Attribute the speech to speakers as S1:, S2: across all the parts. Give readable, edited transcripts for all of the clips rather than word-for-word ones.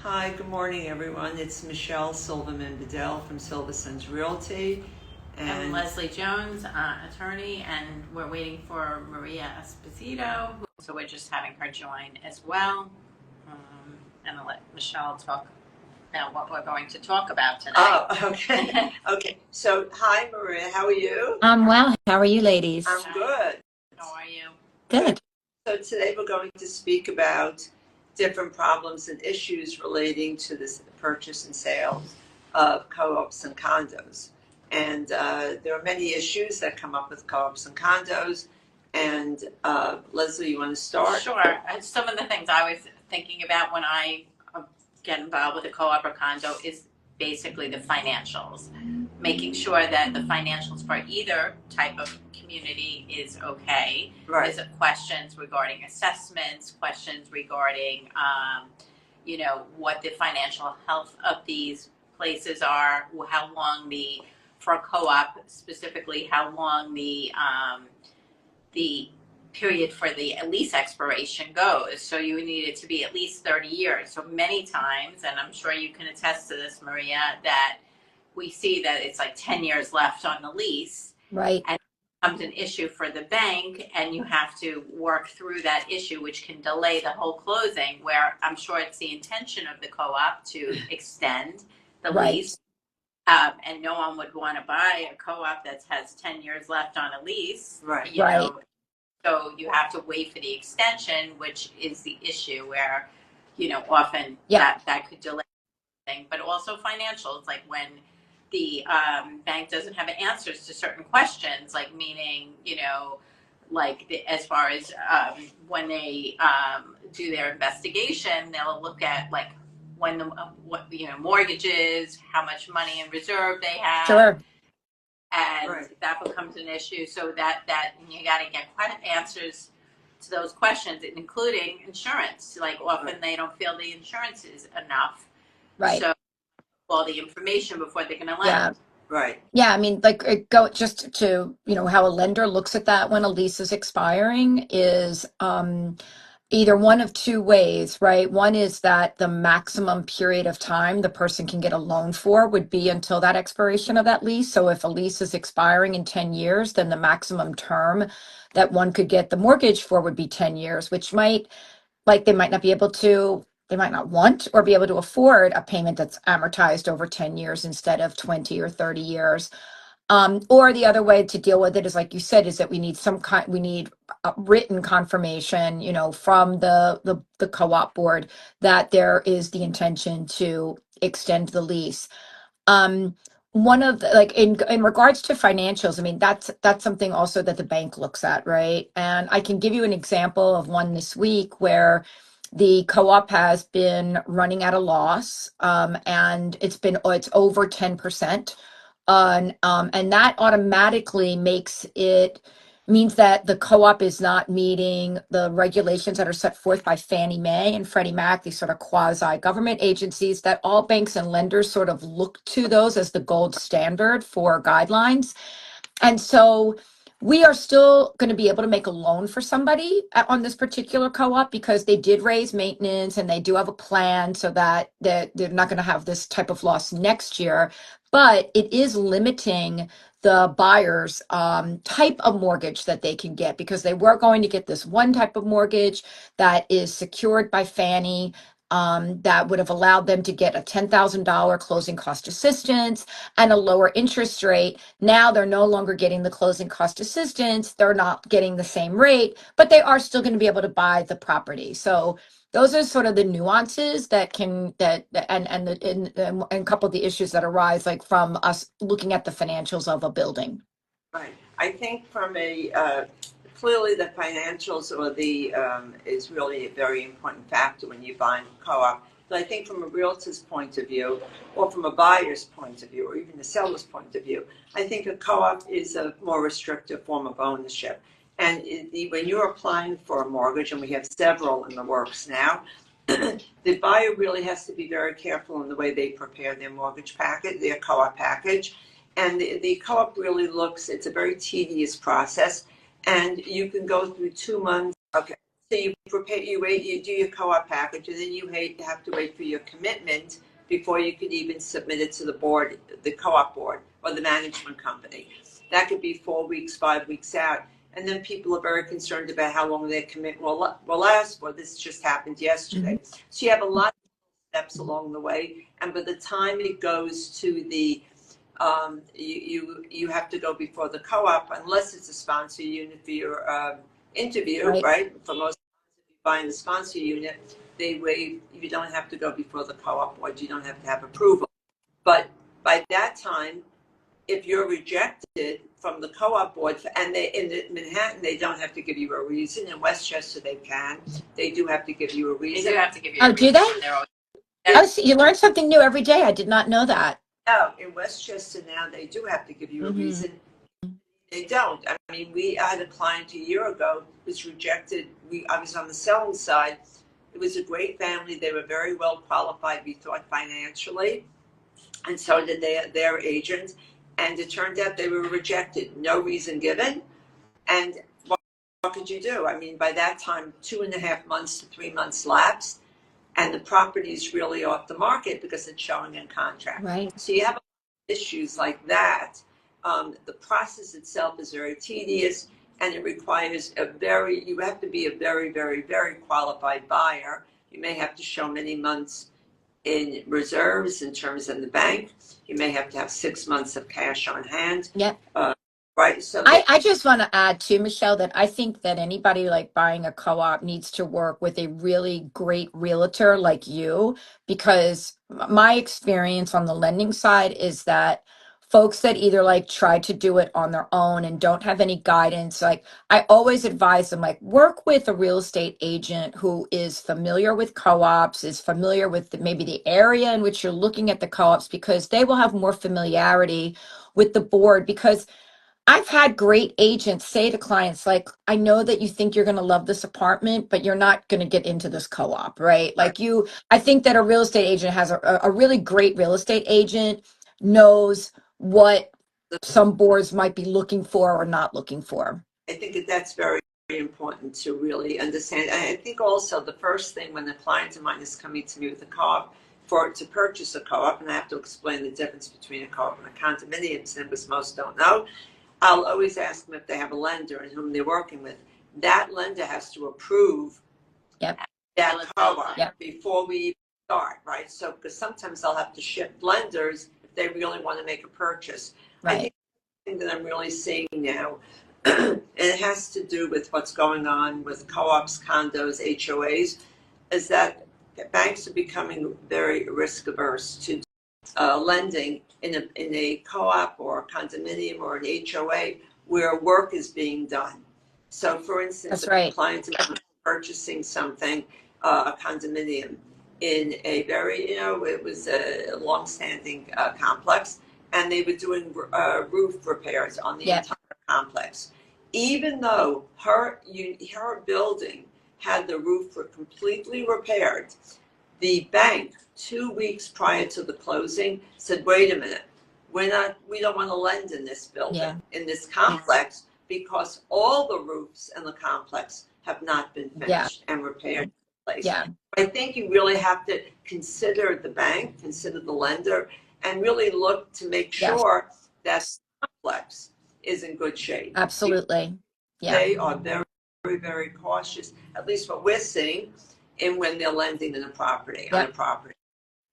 S1: Hi, good morning, everyone. It's Michelle Silverman Bedell from Silversons Realty.
S2: I'm Leslie Jones, attorney, and we're waiting for Maria Esposito, so we're just having her join as well. And I'll let Michelle talk about what we're going to talk about today.
S1: Oh, okay. Okay. So, hi, Maria. How are you?
S3: I'm well. How are you, ladies?
S1: I'm good.
S2: How are you?
S3: Good.
S1: So today we're going to speak about different problems and issues relating to this purchase and sale of co-ops and condos. And there are many issues that come up with co-ops and condos. And Leslie, you want to start?
S2: Sure. Some of the things I was thinking about when I get involved with a co-op or condo is basically the financials, making sure that the financials for either type of community is okay.
S1: Right.
S2: There's questions regarding assessments, questions regarding, what the financial health of these places are, how long for a co-op specifically, how long the period for the lease expiration goes. So you need it to be at least 30 years. So many times, and I'm sure you can attest to this, Maria, that we see that it's like 10 years left on the lease.
S3: Right.
S2: And it becomes an issue for the bank, and you have to work through that issue, which can delay the whole closing, where I'm sure it's the intention of the co-op to extend the lease. And no one would want to buy a co-op that has 10 years left on a lease.
S1: Right.
S2: So you have to wait for the extension, which is the issue where, often that could delay things, but also financials, like when the bank doesn't have answers to certain questions, like meaning, as far as when they do their investigation, they'll look at like when mortgages, how much money in reserve they have.
S3: Sure.
S2: And that becomes an issue. So that you got to get answers to those questions, including insurance. Like often they don't feel the insurance is enough.
S3: Right.
S2: So all the information before they're going to lend.
S3: Yeah.
S1: Right.
S3: Yeah. I mean, like go just to, how a lender looks at that when a lease is expiring is either one of two ways, right? One is that the maximum period of time the person can get a loan for would be until that expiration of that lease. So if a lease is expiring in 10 years, then the maximum term that one could get the mortgage for would be 10 years, which they might not be able to, they might not want or be able to afford a payment that's amortized over 10 years instead of 20 or 30 years. Or the other way to deal with it is, like you said, is that we need written confirmation, from the co-op board that there is the intention to extend the lease. One of the, like in regards to financials, I mean, that's something also that the bank looks at, right? And I can give you an example of one this week where the co-op has been running at a loss, and it's over 10%. And that automatically means that the co-op is not meeting the regulations that are set forth by Fannie Mae and Freddie Mac, these sort of quasi-government agencies that all banks and lenders sort of look to those as the gold standard for guidelines. And so we are still going to be able to make a loan for somebody on this particular co-op because they did raise maintenance and they do have a plan so that they're not going to have this type of loss next year. But it is limiting the buyer's type of mortgage that they can get, because they were going to get this one type of mortgage that is secured by Fannie, that would have allowed them to get a $10,000 closing cost assistance and a lower interest rate. Now they're no longer getting the closing cost assistance. They're not getting the same rate, but they are still going to be able to buy the property. So those are sort of the nuances and a couple of the issues that arise, like from us looking at the financials of a building.
S1: Right. I think from clearly the financials is really a very important factor when you buy a co-op. But I think from a realtor's point of view, or from a buyer's point of view, or even a seller's point of view, I think a co-op is a more restrictive form of ownership. And when you're applying for a mortgage, and we have several in the works now, the buyer really has to be very careful in the way they prepare their mortgage packet, their co-op package. And the co-op really it's a very tedious process. And you can go through 2 months. Okay, So you prepare, you wait, you do your co-op package, and then you have to wait for your commitment before you could even submit it to the board, the co-op board, or the management company. That could be 4 weeks, 5 weeks out. And then people are very concerned about how long their commitment will last for. This just happened yesterday. So you have a lot of steps along the way. And by the time it goes to the, you have to go before the co-op, unless it's a sponsor unit for your interview, right? For most, if you're buying the sponsor unit, they waive, you don't have to go before the co-op board. You don't have to have approval. But by that time, if you're rejected from the co-op board, and they in Manhattan, they don't have to give you a reason. In Westchester, they can. They do have to give you a reason.
S2: They do have to give you a reason.
S3: Do they? Oh, so you learn something new every day. I did not know that.
S1: No, in Westchester now, they do have to give you a reason. They don't. I mean, we had a client a year ago who was rejected. I was on the selling side. It was a great family. They were very well qualified, we thought, financially, and so did their agent. And it turned out they were rejected, no reason given. And what could you do? I mean, by that time, 2.5 months to 3 months lapsed, and the property is really off the market because it's showing in contract.
S3: Right.
S1: So you have issues like that. The process itself is very tedious, and it requires you have to be a very, very, very qualified buyer. You may have to show many months in reserves in terms of the bank. You may have to have 6 months of cash on hand.
S3: Yep.
S1: Right. So
S3: I just want to add too, Michelle, that I think that anybody like buying a co-op needs to work with a really great realtor like you, because my experience on the lending side is that folks that either like try to do it on their own and don't have any guidance, like I always advise them, like work with a real estate agent who is familiar with co-ops, is familiar with maybe the area in which you're looking at the co-ops, because they will have more familiarity with the board. Because I've had great agents say to clients, like, I know that you think you're going to love this apartment, but you're not going to get into this co-op, right? Like I think that a real estate agent has a really great real estate agent knows what some boards might be looking for or not looking for.
S1: I think that's very, very important to really understand. And I think also the first thing when a client of mine is coming to me with a co-op, to purchase a co-op, and I have to explain the difference between a co-op and a condominium, because most don't know, I'll always ask them if they have a lender and whom they're working with. That lender has to approve that co-op before we start, right? So, because sometimes I'll have to shift lenders if they really want to make a purchase.
S3: Right.
S1: I think the thing that I'm really seeing now, and it has to do with what's going on with co-ops, condos, HOAs, is that banks are becoming very risk averse to lending in a co-op or a condominium or an HOA where work is being done. So, for instance, if a client is purchasing something, a condominium in a very, it was a long-standing complex, and they were doing roof repairs on the entire complex. Even though her building had the roof completely repaired, the bank 2 weeks prior to the closing said, wait a minute, we don't want to lend in this building, in this complex, because all the roofs in the complex have not been finished and repaired in place. I think you really have to consider the bank, consider the lender, and really look to make sure that the complex is in good shape.
S3: Absolutely.
S1: They are very, very, very cautious, at least what we're seeing, in when they're lending in a property, on a property.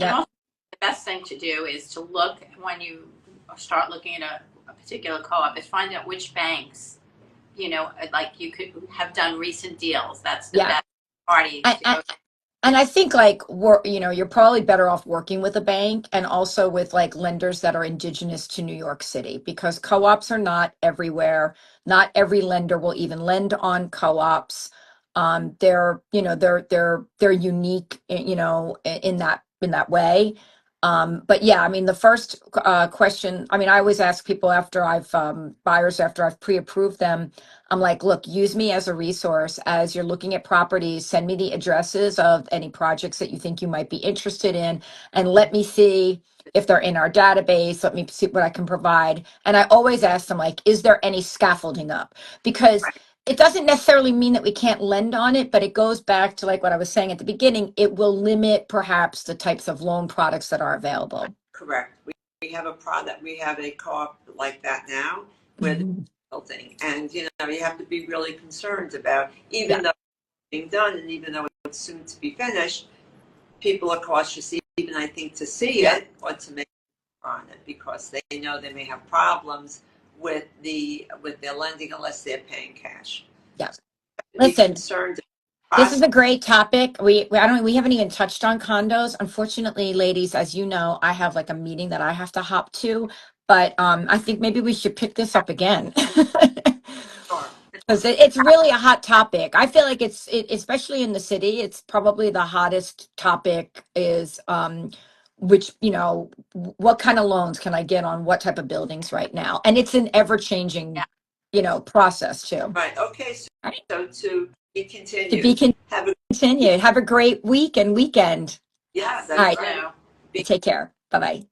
S2: And also, the best thing to do is to look, when you start looking at a particular co-op, is find out which banks, like you could have done recent deals. That's the best party to go to.
S3: And I think like you're probably better off working with a bank and also with like lenders that are indigenous to New York City, because co-ops are not everywhere. Not every lender will even lend on co-ops. They're unique, in that way. But yeah, I mean, the first question, I mean, I always ask people after buyers after I've pre-approved them, I'm like, look, use me as a resource as you're looking at properties. Send me the addresses of any projects that you think you might be interested in, and let me see if they're in our database. Let me see what I can provide. And I always ask them, like, is there any scaffolding up? Because it doesn't necessarily mean that we can't lend on it, but it goes back to like what I was saying at the beginning. It will limit perhaps the types of loan products that are available.
S1: Correct. We have a product, we have a co-op like that now with building. And, you have to be really concerned about, even though it's being done and even though it's soon to be finished, people are cautious, even I think, to see it or to make on it because they know they may have problems with their lending unless they're paying cash.
S3: Yeah.
S1: So
S3: Listen,
S1: concerned.
S3: This is a great topic. We haven't even touched on condos. Unfortunately, ladies, as you know, I have like a meeting that I have to hop to, but I think maybe we should pick this up again. Because it's really a hot topic. I feel like especially in the city, it's probably the hottest topic is which, what kind of loans can I get on what type of buildings right now? And it's an ever changing, process too.
S1: Right. Okay. So to be
S3: To
S1: continued.
S3: be continued. Have a great week and weekend.
S1: Yeah,
S3: All right.
S1: that's right.
S3: Take care. Bye-bye.